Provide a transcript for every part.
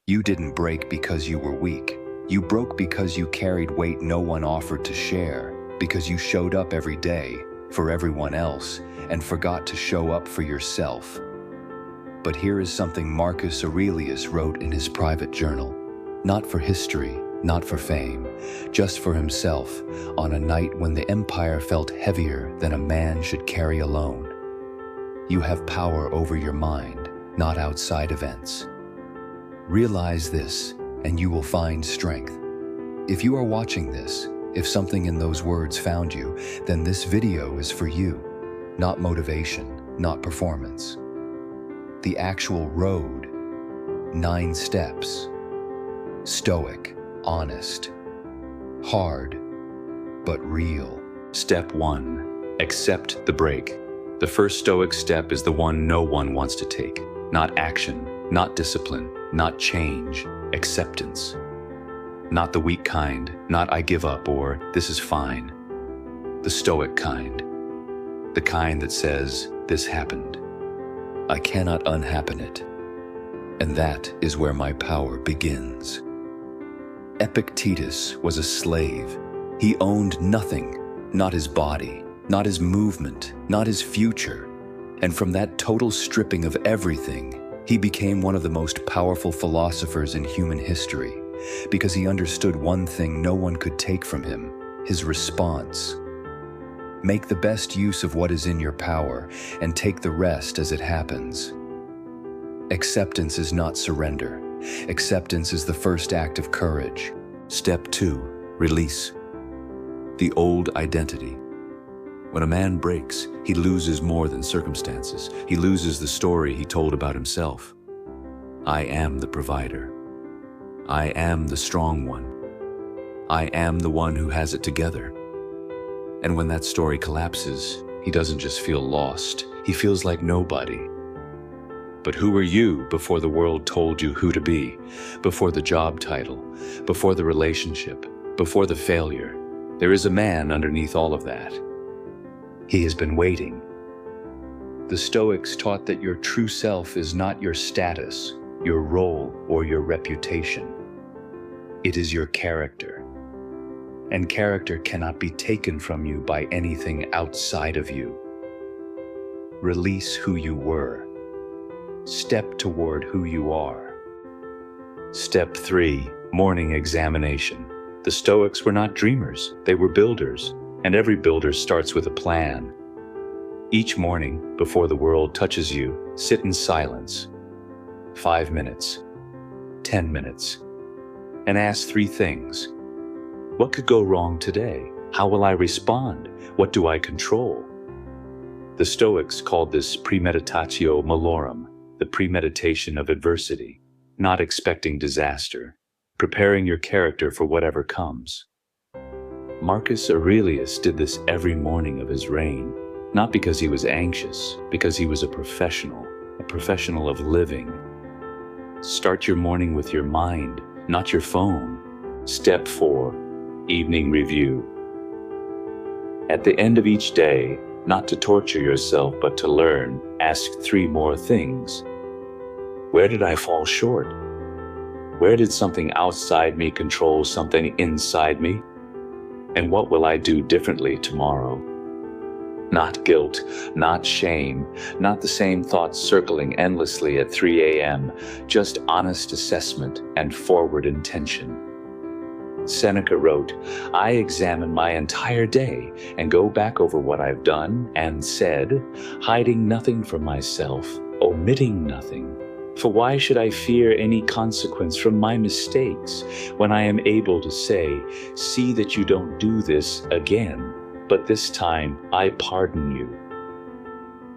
You didn't break because you were weak. You broke because you carried weight no one offered to share, because you showed up every day for everyone else and forgot to show up for yourself. But here is something Marcus Aurelius wrote in his private journal, not for history, not for fame, just for himself, on a night when the empire felt heavier than a man should carry alone. You have power over your mind, not outside events. Realize this, and you will find strength. If you are watching this, if something in those words found you, then this video is for you, not motivation, not performance. The actual road, 9 steps. Stoic, honest, hard, but real. Step 1, accept the break. The first Stoic step is the one no one wants to take. Not action, not discipline, not change, acceptance. Not the weak kind, not I give up or this is fine. The Stoic kind. The kind that says, this happened. I cannot unhappen it. And that is where my power begins. Epictetus was a slave. He owned nothing, not his body, not his movement, not his future. And from that total stripping of everything, he became one of the most powerful philosophers in human history, because he understood one thing no one could take from him, his response. Make the best use of what is in your power and take the rest as it happens. Acceptance is not surrender. Acceptance is the first act of courage. Step 2, release. The old identity. When a man breaks, he loses more than circumstances. He loses the story he told about himself. I am the provider. I am the strong one. I am the one who has it together. And when that story collapses, he doesn't just feel lost, he feels like nobody. But who were you before the world told you who to be, before the job title, before the relationship, before the failure? There is a man underneath all of that. He has been waiting. The Stoics taught that your true self is not your status, your role, or your reputation. It is your character. And character cannot be taken from you by anything outside of you. Release who you were. Step toward who you are. Step 3, morning examination. The Stoics were not dreamers, they were builders, and every builder starts with a plan. Each morning, before the world touches you, sit in silence. 5 minutes, 10 minutes, and ask 3 things. What could go wrong today? How will I respond? What do I control? The Stoics called this premeditatio malorum, the premeditation of adversity, not expecting disaster, preparing your character for whatever comes. Marcus Aurelius did this every morning of his reign, not because he was anxious, because he was a professional of living. Start your morning with your mind, not your phone. Step 4. Evening review. At the end of each day, not to torture yourself but to learn, ask 3 more things. Where did I fall short? Where did something outside me control something inside me? And what will I do differently tomorrow? Not guilt, not shame, not the same thoughts circling endlessly at 3 a.m., just honest assessment and forward intention. Seneca wrote, I examine my entire day and go back over what I've done and said, hiding nothing from myself, omitting nothing. For why should I fear any consequence from my mistakes when I am able to say, see that you don't do this again, but this time I pardon you.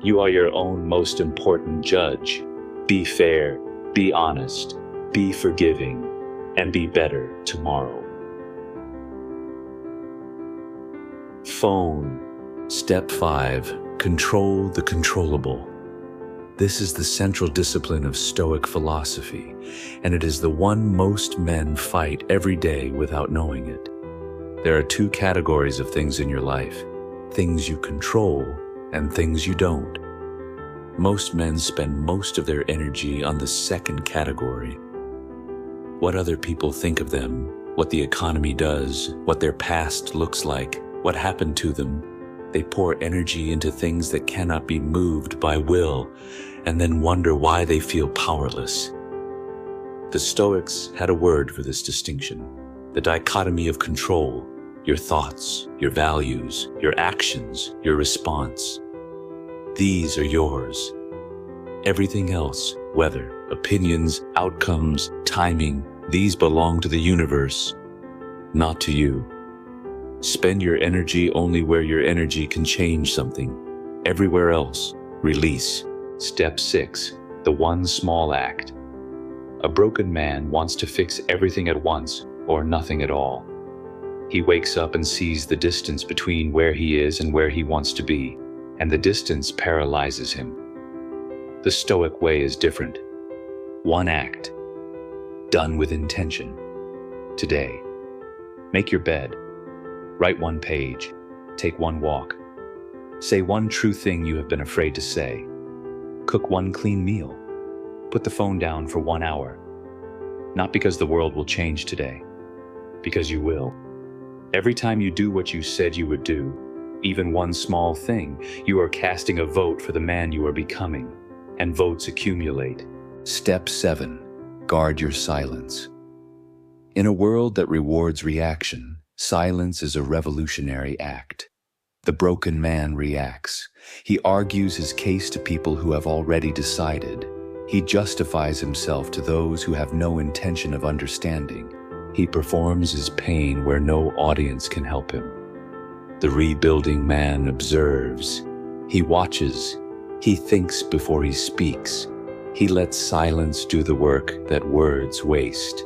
You are your own most important judge. Be fair, be honest, be forgiving, and be better tomorrow. Phone. Step 5. Control the controllable. This is the central discipline of Stoic philosophy, and it is the one most men fight every day without knowing it. There are 2 categories of things in your life: things you control and things you don't. Most men spend most of their energy on the second category. what other people think of them, what the economy does, what their past looks like, what happened to them. They pour energy into things that cannot be moved by will, and then wonder why they feel powerless. The Stoics had a word for this distinction, the dichotomy of control, your thoughts, your values, your actions, your response. These are yours. Everything else, weather, opinions, outcomes, timing, these belong to the universe, not to you. Spend your energy only where your energy can change something. Everywhere else, release. Step 6, the one small act. A broken man wants to fix everything at once or nothing at all. He wakes up and sees the distance between where he is and where he wants to be, and the distance paralyzes him. The Stoic way is different. One act, done with intention. Today, make your bed. Write one page, take one walk. Say one true thing you have been afraid to say. Cook one clean meal. Put the phone down for 1 hour. Not because the world will change today, because you will. Every time you do what you said you would do, even one small thing, you are casting a vote for the man you are becoming, and votes accumulate. Step 7, guard your silence. In a world that rewards reaction, silence is a revolutionary act. The broken man reacts. He argues his case to people who have already decided. He justifies himself to those who have no intention of understanding. He performs his pain where no audience can help him. The rebuilding man observes. He watches. He thinks before he speaks. He lets silence do the work that words waste.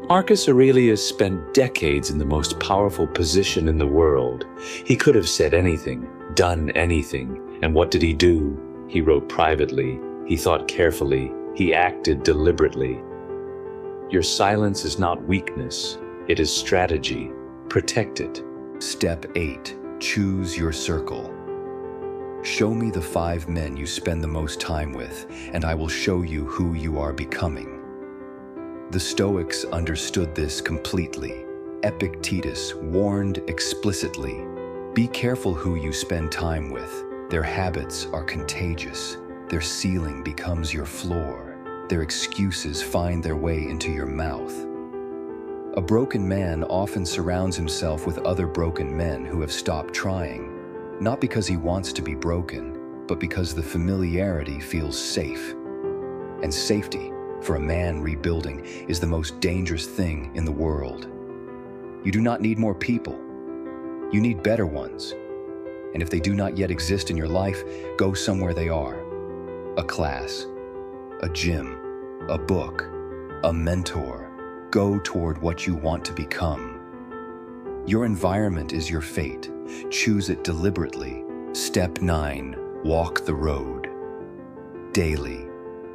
Marcus Aurelius spent decades in the most powerful position in the world. He could have said anything, done anything. And what did he do? He wrote privately. He thought carefully. He acted deliberately. Your silence is not weakness. It is strategy. Protect it. Step 8, choose your circle. Show me the 5 men you spend the most time with, and I will show you who you are becoming. The Stoics understood this completely. Epictetus warned explicitly, be careful who you spend time with. Their habits are contagious. Their ceiling becomes your floor. Their excuses find their way into your mouth. A broken man often surrounds himself with other broken men who have stopped trying, not because he wants to be broken, but because the familiarity feels safe. And safety, for a man rebuilding, is the most dangerous thing in the world. You do not need more people. You need better ones. And if they do not yet exist in your life, go somewhere they are. A class, a gym, a book, a mentor. Go toward what you want to become. Your environment is your fate. Choose it deliberately. Step 9, walk the road. Daily.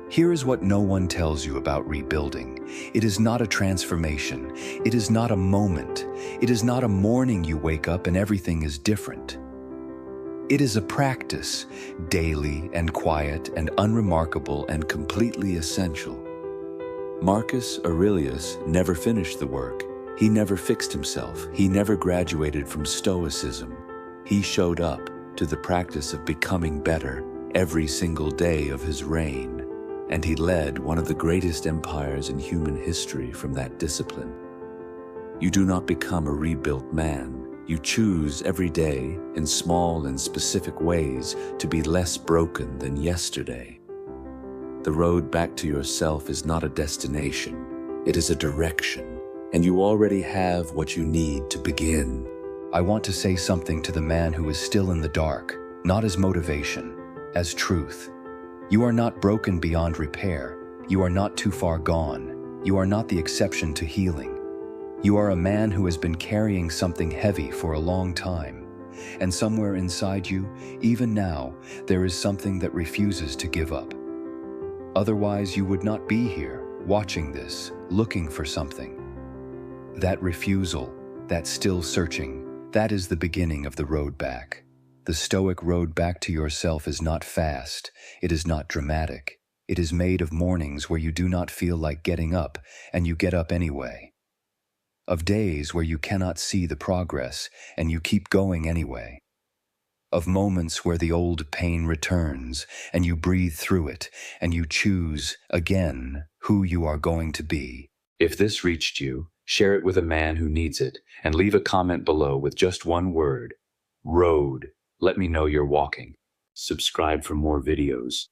Here is what no one tells you about rebuilding. It is not a transformation. It is not a moment. It is not a morning you wake up and everything is different. It is a practice, daily and quiet and unremarkable and completely essential. Marcus Aurelius never finished the work. He never fixed himself. He never graduated from Stoicism. He showed up to the practice of becoming better every single day of his reign. And he led one of the greatest empires in human history from that discipline. You do not become a rebuilt man. You choose every day, in small and specific ways, to be less broken than yesterday. The road back to yourself is not a destination. It is a direction, and you already have what you need to begin. I want to say something to the man who is still in the dark, not as motivation, as truth. You are not broken beyond repair. You are not too far gone. You are not the exception to healing. You are a man who has been carrying something heavy for a long time. And somewhere inside you, even now, there is something that refuses to give up. Otherwise, you would not be here, watching this, looking for something. That refusal, that still searching, that is the beginning of the road back. The Stoic road back to yourself is not fast, it is not dramatic, It is made of mornings where you do not feel like getting up, and you get up anyway. Of days where you cannot see the progress, and you keep going anyway. Of moments where the old pain returns, and you breathe through it, and you choose, again, who you are going to be. If this reached you, share it with a man who needs it, and leave a comment below with just one word: road. Let me know you're walking. Subscribe for more videos.